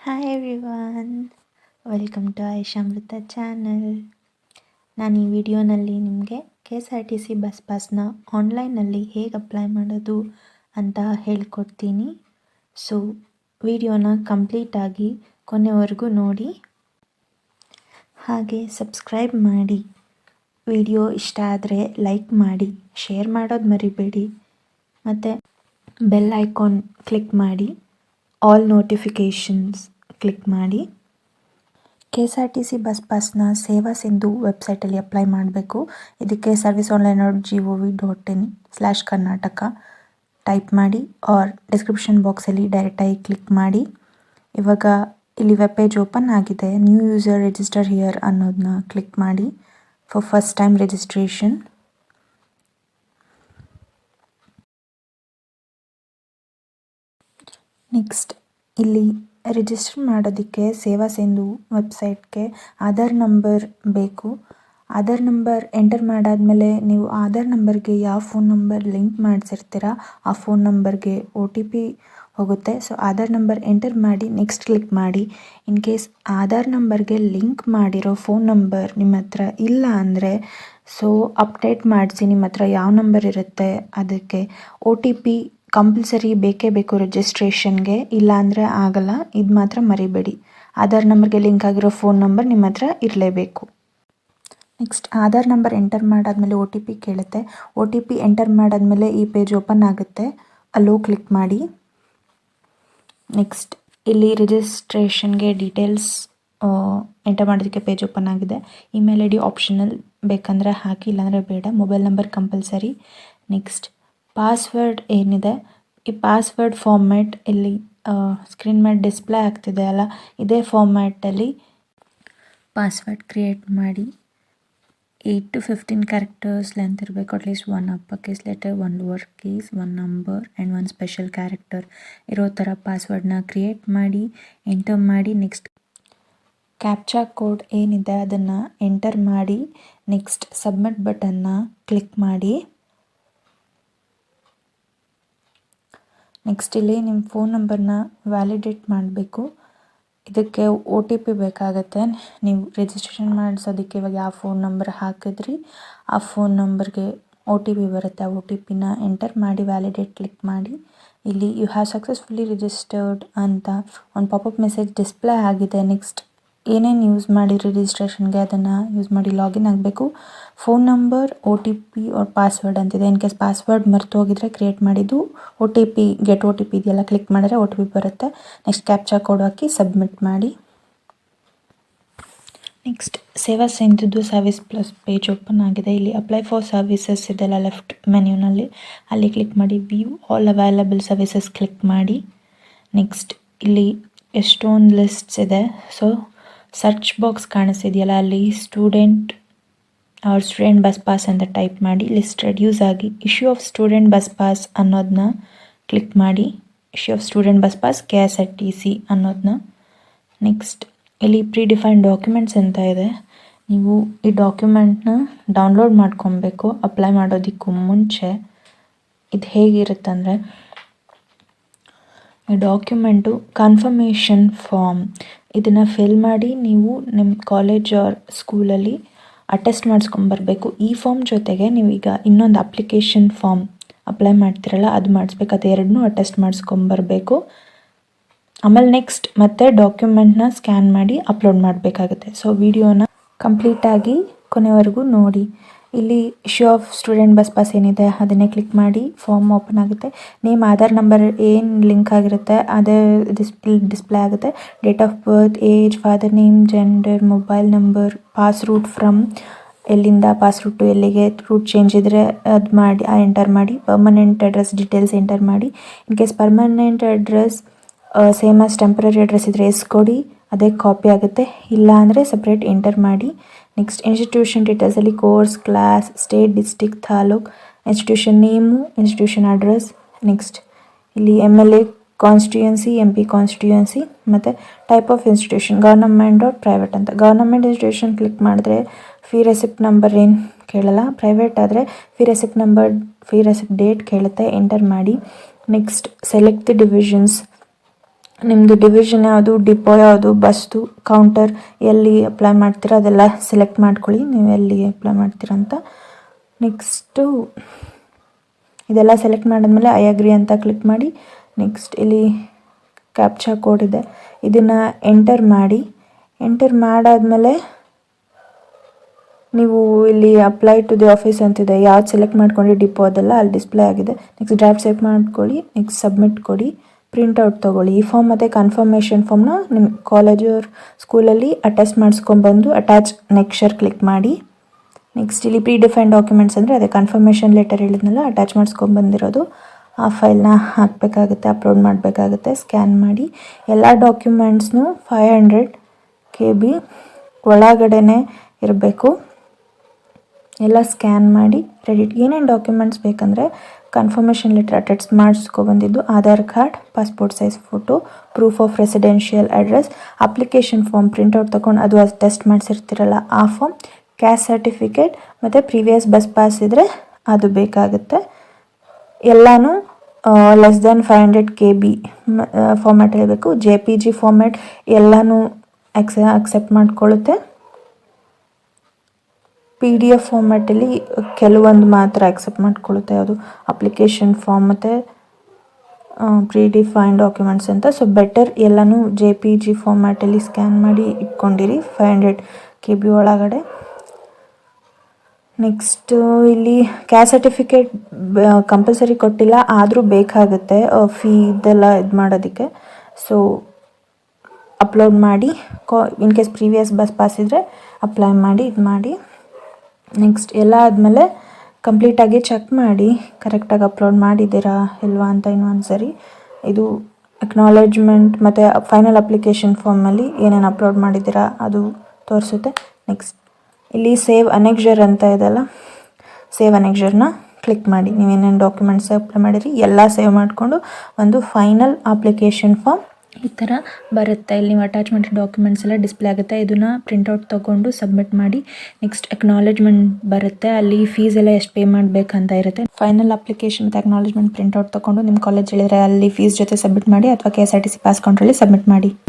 Hi everyone, welcome to Ayushamrita channel. ನಾನು ಈ ವಿಡಿಯೋನಲ್ಲಿ ನಿಮಗೆ KSRTC ಬಸ್ ಪಾಸ್ನ ಆನ್ಲೈನಲ್ಲಿ ಹೇಗೆ ಅಪ್ಲೈ ಮಾಡೋದು ಅಂತ ಹೇಳ್ಕೊಡ್ತೀನಿ. ಸೊ ವಿಡಿಯೋನ ಕಂಪ್ಲೀಟಾಗಿ ಕೊನೆವರೆಗೂ ನೋಡಿ, ಹಾಗೆ ಸಬ್ಸ್ಕ್ರೈಬ್ ಮಾಡಿ. ವಿಡಿಯೋ ಇಷ್ಟ ಆದರೆ ಲೈಕ್ ಮಾಡಿ, ಶೇರ್ ಮಾಡೋದು ಮರಿಬೇಡಿ, ಮತ್ತು ಬೆಲ್ ಐಕಾನ್ ಕ್ಲಿಕ್ ಮಾಡಿ, ಆಲ್ ನೋಟಿಫಿಕೇಷನ್ಸ್ ಕ್ಲಿಕ್ ಮಾಡಿ. KSRTC ಬಸ್ ಪಾಸ್ನ ಸೇವಾ ಸಿಂಧು ವೆಬ್ಸೈಟಲ್ಲಿ ಅಪ್ಲೈ ಮಾಡಬೇಕು. ಇದಕ್ಕೆ serviceonline.gov.in/karnataka ಟೈಪ್ ಮಾಡಿ, ಆರ್ ಡಿಸ್ಕ್ರಿಪ್ಷನ್ ಬಾಕ್ಸಲ್ಲಿ ಡೈರೆಕ್ಟಾಗಿ ಕ್ಲಿಕ್ ಮಾಡಿ. ಇವಾಗ ಇಲ್ಲಿ ವೆಬ್ ಪೇಜ್ ಓಪನ್ ಆಗಿದೆ. ನ್ಯೂ ಯೂಸರ್ ರಿಜಿಸ್ಟರ್ ಹಿಯರ್ ಅನ್ನೋದನ್ನ ಕ್ಲಿಕ್ ಮಾಡಿ for first time registration. Next ಇಲ್ಲಿ ರಿಜಿಸ್ಟರ್ ಮಾಡೋದಕ್ಕೆ ಸೇವಾ ಸಿಂಧು ವೆಬ್ಸೈಟ್ಗೆ ಆಧಾರ್ ನಂಬರ್ ಬೇಕು. ಆಧಾರ್ ನಂಬರ್ ಎಂಟರ್ ಮಾಡಾದಮೇಲೆ ನೀವು ಆಧಾರ್ ನಂಬರ್ಗೆ ಯಾವ ಫೋನ್ ನಂಬರ್ ಲಿಂಕ್ ಮಾಡಿಸಿರ್ತೀರ ಆ ಫೋನ್ ನಂಬರ್ಗೆ OTP ಹೋಗುತ್ತೆ. ಸೊ ಆಧಾರ್ ನಂಬರ್ ಎಂಟರ್ ಮಾಡಿ, ನೆಕ್ಸ್ಟ್ ಕ್ಲಿಕ್ ಮಾಡಿ. ಇನ್ ಕೇಸ್ ಆಧಾರ್ ನಂಬರ್ಗೆ ಲಿಂಕ್ ಮಾಡಿರೋ ಫೋನ್ ನಂಬರ್ ನಿಮ್ಮ ಹತ್ರ ಇಲ್ಲ ಅಂದರೆ ಸೊ ಅಪ್ಡೇಟ್ ಮಾಡಿಸಿ. ನಿಮ್ಮ ಹತ್ರ ಯಾವ ನಂಬರ್ ಇರುತ್ತೆ ಅದಕ್ಕೆ OTP ಕಂಪಲ್ಸರಿ ಬೇಕೇ ಬೇಕು ರಿಜಿಸ್ಟ್ರೇಷನ್ಗೆ, ಇಲ್ಲ ಅಂದರೆ ಆಗಲ್ಲ. ಇದು ಮಾತ್ರ ಮರಿಬೇಡಿ, ಆಧಾರ್ ನಂಬರ್ಗೆ ಲಿಂಕ್ ಆಗಿರೋ ಫೋನ್ ನಂಬರ್ ನಿಮ್ಮ ಹತ್ರ ಇರಲೇಬೇಕು. ನೆಕ್ಸ್ಟ್ ಆಧಾರ್ ನಂಬರ್ ಎಂಟರ್ ಮಾಡಾದಮೇಲೆ OTP ಕೇಳುತ್ತೆ. OTP ಎಂಟರ್ ಮಾಡಾದಮೇಲೆ ಈ ಪೇಜ್ ಓಪನ್ ಆಗುತ್ತೆ, ಅಲ್ಲೋ ಕ್ಲಿಕ್ ಮಾಡಿ. ನೆಕ್ಸ್ಟ್ ಇಲ್ಲಿ ರಿಜಿಸ್ಟ್ರೇಷನ್ಗೆ ಡೀಟೇಲ್ಸ್ ಎಂಟರ್ ಮಾಡೋದಕ್ಕೆ ಪೇಜ್ ಓಪನ್ ಆಗಿದೆ. ಇಮೇಲ್ ID ಆಪ್ಷನಲ್, ಬೇಕಂದರೆ ಹಾಕಿ, ಇಲ್ಲಾಂದರೆ ಬೇಡ. Mobile number compulsory. Next password ಏನಿದೆ, ಈ ಪಾಸ್ವರ್ಡ್ ಫಾರ್ಮ್ಯಾಟ್ ಇಲ್ಲಿ ಸ್ಕ್ರೀನ್ ಮೇಲೆ ಡಿಸ್ಪ್ಲೇ ಆಗ್ತಿದೆ ಅಲ್ಲ, ಇದೇ ಫಾರ್ಮ್ಯಾಟಲ್ಲಿ ಪಾಸ್ವರ್ಡ್ ಕ್ರಿಯೇಟ್ ಮಾಡಿ. 8 to 15 ಕ್ಯಾರೆಕ್ಟರ್ಸ್ ಲೆಂತ್ ಇರಬೇಕು. At least 1 upper case letter, 1 lower case, 1 number and 1 special character ಇರೋ ಥರ ಪಾಸ್ವರ್ಡ್ನ ಕ್ರಿಯೇಟ್ ಮಾಡಿ, ಎಂಟರ್ ಮಾಡಿ. ನೆಕ್ಸ್ಟ್ ಕ್ಯಾಪ್ಚಾ ಕೋಡ್ ಏನಿದೆ ಅದನ್ನು ಎಂಟರ್ ಮಾಡಿ, ನೆಕ್ಸ್ಟ್ ಸಬ್ಮಿಟ್ ಬಟನ್ನ ಕ್ಲಿಕ್ ಮಾಡಿ. ನೆಕ್ಸ್ಟ್ ಇಲ್ಲಿ ನಿಮ್ಮ ಫೋನ್ ನಂಬರ್ನ ವ್ಯಾಲಿಡೇಟ್ ಮಾಡಬೇಕು. ಇದಕ್ಕೆ OTP ಬೇಕಾಗತ್ತೆ. ನೀವು ರಿಜಿಸ್ಟ್ರೇಷನ್ ಮಾಡಿಸೋದಕ್ಕೆ ಇವಾಗ ಯಾವ ಫೋನ್ ನಂಬರ್ ಹಾಕಿದ್ರಿ ಆ ಫೋನ್ ನಂಬರ್ಗೆ OTP ಬರುತ್ತೆ. ಆ OTPನ ಎಂಟರ್ ಮಾಡಿ, ವ್ಯಾಲಿಡೇಟ್ ಕ್ಲಿಕ್ ಮಾಡಿ. ಇಲ್ಲಿ ಯು ಹ್ಯಾವ್ ಸಕ್ಸಸ್ಫುಲಿ ರಿಜಿಸ್ಟರ್ಡ್ ಅಂತ ಒಂದು ಪಾಪಪ್ ಮೆಸೇಜ್ ಡಿಸ್ಪ್ಲೇ ಆಗಿದೆ. ನೆಕ್ಸ್ಟ್ ಏನೇನು ಯೂಸ್ ಮಾಡಿರಿ ರಿಜಿಸ್ಟ್ರೇಷನ್ಗೆ ಅದನ್ನು ಯೂಸ್ ಮಾಡಿ ಲಾಗಿನ್ ಆಗಬೇಕು. Phone number, OTP or password ಅಂತಿದೆ. ಇನ್ ಕೇಸ್ ಪಾಸ್ವರ್ಡ್ ಮರೆತು ಹೋಗಿದ್ರೆ ಕ್ರಿಯೇಟ್ ಮಾಡಿದ್ದು OTP, ಗೆಟ್ OTP ಇದೆಲ್ಲ ಕ್ಲಿಕ್ ಮಾಡಿದ್ರೆ OTP ಬರುತ್ತೆ. ನೆಕ್ಸ್ಟ್ ಕ್ಯಾಪ್ಚಾ ಕೋಡ್ ಹಾಕಿ ಸಬ್ಮಿಟ್ ಮಾಡಿ. ನೆಕ್ಸ್ಟ್ ಸೇವಾ ಸಿಂಧುದು ಸರ್ವಿಸ್ ಪ್ಲಸ್ ಪೇಜ್ ಓಪನ್ ಆಗಿದೆ. ಇಲ್ಲಿ ಅಪ್ಲೈ ಫಾರ್ ಸರ್ವಿಸಸ್ ಇದೆಲ್ಲ ಲೆಫ್ಟ್ ಮೆನ್ಯೂನಲ್ಲಿ, ಅಲ್ಲಿ ಕ್ಲಿಕ್ ಮಾಡಿ view all available services click ಮಾಡಿ. ನೆಕ್ಸ್ಟ್ ಇಲ್ಲಿ ಎಷ್ಟೊಂದು ಲಿಸ್ಟ್ಸ್ ಇದೆ. ಸೊ ಸರ್ಚ್ ಬಾಕ್ಸ್ ಕಾಣಿಸ್ತಿದೆಯಲ್ಲ, ಅಲ್ಲಿ ಸ್ಟೂಡೆಂಟ್ ಬಸ್ ಪಾಸ್ ಅಂತ ಟೈಪ್ ಮಾಡಿ. ಲಿಸ್ಟ್ ರೆಡ್ಯೂಸ್ ಆಗಿ issue of student bus pass ಅನ್ನೋದನ್ನ ಕ್ಲಿಕ್ ಮಾಡಿ. Issue of student bus pass KSRTC ಅನ್ನೋದನ್ನ. ನೆಕ್ಸ್ಟ್ ಇಲ್ಲಿ ಪ್ರೀಡಿಫೈನ್ಡ್ ಡಾಕ್ಯುಮೆಂಟ್ಸ್ ಅಂತ ಇದೆ. ನೀವು ಈ ಡಾಕ್ಯುಮೆಂಟ್ನ ಡೌನ್ಲೋಡ್ ಮಾಡ್ಕೊಬೇಕು ಅಪ್ಲೈ ಮಾಡೋದಕ್ಕೂ ಮುಂಚೆ. ಇದು ಹೇಗಿರುತ್ತಂದರೆ, ಈ ಡಾಕ್ಯುಮೆಂಟು ಕನ್ಫರ್ಮೇಷನ್ ಫಾರ್ಮ್, ಇದನ್ನು ಫಿಲ್ ಮಾಡಿ ನೀವು ನಿಮ್ಮ ಕಾಲೇಜ್ ಆರ್ ಸ್ಕೂಲಲ್ಲಿ ಅಟೆಸ್ಟ್ ಮಾಡಿಸ್ಕೊಂಬರ್ಬೇಕು. ಈ ಫಾರ್ಮ್ ಜೊತೆಗೆ ನೀವೀಗ ಇನ್ನೊಂದು ಅಪ್ಲಿಕೇಶನ್ ಫಾರ್ಮ್ ಅಪ್ಲೈ ಮಾಡ್ತಿರಲ್ಲ ಅದು ಮಾಡಿಸ್ಬೇಕು. ಅದು ಎರಡನ್ನೂ ಅಟೆಸ್ಟ್ ಮಾಡಿಸ್ಕೊಂಬರ್ಬೇಕು. ಆಮೇಲೆ ನೆಕ್ಸ್ಟ್ ಮತ್ತೆ ಡಾಕ್ಯುಮೆಂಟ್ನ ಸ್ಕ್ಯಾನ್ ಮಾಡಿ ಅಪ್ಲೋಡ್ ಮಾಡಬೇಕಾಗುತ್ತೆ. ಸೊ ವಿಡಿಯೋನ ಕಂಪ್ಲೀಟಾಗಿ ಕೊನೆವರೆಗೂ ನೋಡಿ. ಇಲ್ಲಿ issue of student bus pass ಏನಿದೆ ಅದನ್ನೇ ಕ್ಲಿಕ್ ಮಾಡಿ, ಫಾರ್ಮ್ ಓಪನ್ ಆಗುತ್ತೆ. ನೇಮ್, ಆಧಾರ್ ನಂಬರ್ ಏನು ಲಿಂಕ್ ಆಗಿರುತ್ತೆ ಅದೇ ಡಿಸ್ಪ್ಲೇ ಆಗುತ್ತೆ. Date of birth, age, father name, gender, mobile number, pass route from ಎಲ್ಲಿಂದ ಪಾಸ್ ರೂಟು ಎಲ್ಲಿಗೆ, ರೂಟ್ ಚೇಂಜ್ ಇದ್ದರೆ ಅದು ಮಾಡಿ ಎಂಟರ್ ಮಾಡಿ. ಪರ್ಮನೆಂಟ್ ಅಡ್ರೆಸ್ ಡೀಟೇಲ್ಸ್ ಎಂಟರ್ ಮಾಡಿ. In case permanent address same as temporary address ಇದ್ದರೆ ಎಸ್ ಕೊಡಿ, ಅದೇ ಕಾಪಿ ಆಗುತ್ತೆ. ಇಲ್ಲ ಅಂದರೆ ಸಪ್ರೇಟ್ ಎಂಟರ್ ಮಾಡಿ. ನೆಕ್ಸ್ಟ್ ಇನ್ಸ್ಟಿಟ್ಯೂಷನ್ ಡೀಟೇಲ್ಸಲ್ಲಿ course, class, state, district, taluk, institution name, institution address. Next ಇಲ್ಲಿ MLA ಕಾನ್ಸ್ಟಿಟ್ಯೂಯನ್ಸಿ, MP ಕಾನ್ಸ್ಟಿಟ್ಯೂಯನ್ಸಿ, ಮತ್ತು type of institution government or private ಅಂತ. ಗವರ್ನಮೆಂಟ್ ಇನ್ಸ್ಟಿಟ್ಯೂಷನ್ ಕ್ಲಿಕ್ ಮಾಡಿದ್ರೆ ಫೀ ರೆಸಿಪ್ಟ್ ನಂಬರ್ ಏನು ಕೇಳಲ್ಲ. ಪ್ರೈವೇಟ್ ಆದರೆ fee receipt number, fee receipt date ಕೇಳುತ್ತೆ, enter ಮಾಡಿ. Next select the divisions, ನಿಮ್ಮದು ಡಿವಿಷನ್ ಯಾವುದು, ಡಿಪೋ ಯಾವುದು, ಬಸ್ದು ಕೌಂಟರ್ ಎಲ್ಲಿ ಅಪ್ಲೈ ಮಾಡ್ತೀರಾ ಅದೆಲ್ಲ ಸೆಲೆಕ್ಟ್ ಮಾಡ್ಕೊಳ್ಳಿ, ನೀವು ಎಲ್ಲಿ ಅಪ್ಲೈ ಮಾಡ್ತೀರಾ ಅಂತ. ನೆಕ್ಸ್ಟು ಇದೆಲ್ಲ ಸೆಲೆಕ್ಟ್ ಮಾಡಿದ್ಮೇಲೆ ಐ ಅಗ್ರಿ ಅಂತ ಕ್ಲಿಕ್ ಮಾಡಿ. ನೆಕ್ಸ್ಟ್ ಇಲ್ಲಿ ಕ್ಯಾಪ್ಚಾ ಕೋಡ್ ಇದೆ, ಇದನ್ನು ಎಂಟರ್ ಮಾಡಿ. ಎಂಟರ್ ಮಾಡಾದಮೇಲೆ ನೀವು ಇಲ್ಲಿ ಅಪ್ಲೈ ಟು ದಿ ಆಫೀಸ್ ಅಂತಿದೆ, ಯಾವ್ದು ಸೆಲೆಕ್ಟ್ ಮಾಡ್ಕೊಂಡು ಡಿಪೋ ಅದೆಲ್ಲ ಅಲ್ಲಿ ಡಿಸ್ಪ್ಲೇ ಆಗಿದೆ. ನೆಕ್ಸ್ಟ್ ಡ್ರಾಫ್ಟ್ ಸೇವ್ ಮಾಡ್ಕೊಳ್ಳಿ. ನೆಕ್ಸ್ಟ್ ಸಬ್ಮಿಟ್ ಕೊಡಿ. ಪ್ರಿಂಟೌಟ್ ತೊಗೊಳ್ಳಿ. ಈ ಫಾರ್ಮ್ ಮತ್ತು ಕನ್ಫರ್ಮೇಷನ್ ಫಾರ್ಮ್ನ ನಿಮ್ಮ ಕಾಲೇಜ್ ಸ್ಕೂಲಲ್ಲಿ ಅಟೆಸ್ಟ್ ಮಾಡಿಸ್ಕೊಂಡ್ಬಂದು ಅಟ್ಯಾಚ್ ನೆಕ್ಸ್ಟರ್ ಕ್ಲಿಕ್ ಮಾಡಿ. ನೆಕ್ಸ್ಟ್ ಇಲ್ಲಿ ಪ್ರೀ ಡಿಫೈನ್ಡ್ ಡಾಕ್ಯುಮೆಂಟ್ಸ್ ಅಂದರೆ ಅದೇ ಕನ್ಫರ್ಮೇಷನ್ ಲೆಟರ್ ಹೇಳಿದ್ನಲ್ಲ ಅಟ್ಯಾಚ್ ಮಾಡಿಸ್ಕೊಂಡ್ಬಂದಿರೋದು, ಆ ಫೈಲ್ನ ಹಾಕಬೇಕಾಗುತ್ತೆ, ಅಪ್ಲೋಡ್ ಮಾಡಬೇಕಾಗುತ್ತೆ. ಸ್ಕ್ಯಾನ್ ಮಾಡಿ. ಎಲ್ಲ ಡಾಕ್ಯುಮೆಂಟ್ಸ್ನು 500 KB ಒಳಗಡೆನೇ ಇರಬೇಕು. ಎಲ್ಲ ಸ್ಕ್ಯಾನ್ ಮಾಡಿ ರೆಡಿ. ಏನೇನು ಡಾಕ್ಯುಮೆಂಟ್ಸ್ ಬೇಕಂದರೆ ಕನ್ಫರ್ಮೇಷನ್ ಲೆಟರ್ ಅಟೆಸ್ಟ್ ಮಾಡಿಸ್ಕೊಬಂದಿದ್ದು, Aadhaar card, passport size photo, proof of residential address, application form printout ತೊಗೊಂಡು ಅದು ಟೆಸ್ಟ್ ಮಾಡಿಸಿರ್ತೀರಲ್ಲ ಆ ಫಾರ್ಮ್, ಕ್ಯಾಸ್ಟ್ ಸರ್ಟಿಫಿಕೇಟ್ ಮತ್ತು ಪ್ರೀವಿಯಸ್ ಬಸ್ ಪಾಸ್ ಇದ್ದರೆ ಅದು ಬೇಕಾಗುತ್ತೆ. ಎಲ್ಲನೂ ಲೆಸ್ ದೆನ್ 500 KB ಫಾರ್ಮ್ಯಾಟ್ ಇರಬೇಕು. JPG ಫಾರ್ಮ್ಯಾಟ್ ಎಲ್ಲನೂ ಅಕ್ಸೆಪ್ಟ್ ಮಾಡ್ಕೊಳ್ಳುತ್ತೆ. PDF ಫಾರ್ಮ್ಯಾಟಲ್ಲಿ ಕೆಲವೊಂದು ಮಾತ್ರ ಅಕ್ಸೆಪ್ಟ್ ಮಾಡ್ಕೊಳ್ಳುತ್ತೆ, ಅದು ಅಪ್ಲಿಕೇಶನ್ ಫಾರ್ಮ್ ಮತ್ತು ಪ್ರೀ ಡಿಫೈನ್ಡ್ ಡಾಕ್ಯುಮೆಂಟ್ಸ್ ಅಂತ. ಸೊ ಬೆಟರ್ ಎಲ್ಲನೂ JPG ಫಾರ್ಮ್ಯಾಟಲ್ಲಿ ಸ್ಕ್ಯಾನ್ ಮಾಡಿ ಇಟ್ಕೊಂಡಿರಿ 500 KB ಒಳಗಡೆ. ನೆಕ್ಸ್ಟು ಇಲ್ಲಿ ಕ್ಯಾಸ್ಟ್ ಸರ್ಟಿಫಿಕೇಟ್ ಕಂಪಲ್ಸರಿ ಕೊಟ್ಟಿಲ್ಲ, ಆದರೂ ಬೇಕಾಗುತ್ತೆ ಫೀ ಇದೆಲ್ಲ ಇದು ಮಾಡೋದಕ್ಕೆ. ಸೊ ಅಪ್ಲೋಡ್ ಮಾಡಿ. In case previous bus pass ಇದ್ದರೆ ಅಪ್ಲೈ ಮಾಡಿ, ಇದು ಮಾಡಿ. ನೆಕ್ಸ್ಟ್ ಎಲ್ಲ ಆದಮೇಲೆ ಕಂಪ್ಲೀಟಾಗಿ ಚೆಕ್ ಮಾಡಿ ಕರೆಕ್ಟಾಗಿ ಅಪ್ಲೋಡ್ ಮಾಡಿದ್ದೀರಾ ಇಲ್ವಾ ಅಂತ ಇನ್ನೊಂದು ಸರಿ. ಇದು ಅಕ್ನಾಲೇಜ್ಮೆಂಟ್ ಮತ್ತು ಫೈನಲ್ ಅಪ್ಲಿಕೇಶನ್ ಫಾರ್ಮಲ್ಲಿ ಏನೇನು ಅಪ್ಲೋಡ್ ಮಾಡಿದ್ದೀರಾ ಅದು ತೋರಿಸುತ್ತೆ. ನೆಕ್ಸ್ಟ್ ಇಲ್ಲಿ ಸೇವ್ ಅನೆಕ್ಸರ್ ಅಂತ ಇದೆಲ್ಲ, ಸೇವ್ ಅನೆಕ್ಸರ್ನ ಕ್ಲಿಕ್ ಮಾಡಿ. ನೀವೇನೇನು ಡಾಕ್ಯುಮೆಂಟ್ಸ್ ಅಪ್ಲೈ ಮಾಡಿರಿ ಎಲ್ಲ ಸೇವ್ ಮಾಡಿಕೊಂಡು ಒಂದು ಫೈನಲ್ ಅಪ್ಲಿಕೇಶನ್ ಫಾರ್ಮ್ ಈ ಥರ ಬರುತ್ತೆ. ಇಲ್ಲಿ ನೀವು ಅಟ್ಯಾಚ್ ಮಾಡಿರೋ ಡಾಕ್ಯುಮೆಂಟ್ಸ್ ಎಲ್ಲ ಡಿಸ್ಪ್ಲೇ ಆಗುತ್ತೆ. ಇದನ್ನು ಪ್ರಿಂಟೌಟ್ ತೊಗೊಂಡು ಸಬ್ಮಿಟ್ ಮಾಡಿ. ನೆಕ್ಸ್ಟ್ ಅಕ್ನಾಲೇಜ್ಮೆಂಟ್ ಬರುತ್ತೆ, ಅಲ್ಲಿ ಫೀಸ್ ಎಲ್ಲ ಎಷ್ಟು ಪೇ ಮಾಡಬೇಕಂತ ಇರುತ್ತೆ. ಫೈನಲ್ ಅಪ್ಲಿಕೇಶನ್ ಮತ್ತು ಅಕ್ನಾಲೇಜ್ಮೆಂಟ್ ಪ್ರಿಂಟೌಟ್ ತೊಗೊಂಡು ನಿಮ್ಮ ಕಾಲೇಜ್ ಹೇಳಿದರೆ ಅಲ್ಲಿ ಫೀಸ್ ಜೊತೆ ಸಬ್ಮಿಟ್ ಮಾಡಿ, ಅಥವಾ KSRTC ಪಾಸ್ ಕೌಂಟ್ರಲ್ಲಿ ಸಬ್ಮಿಟ್ ಮಾಡಿ.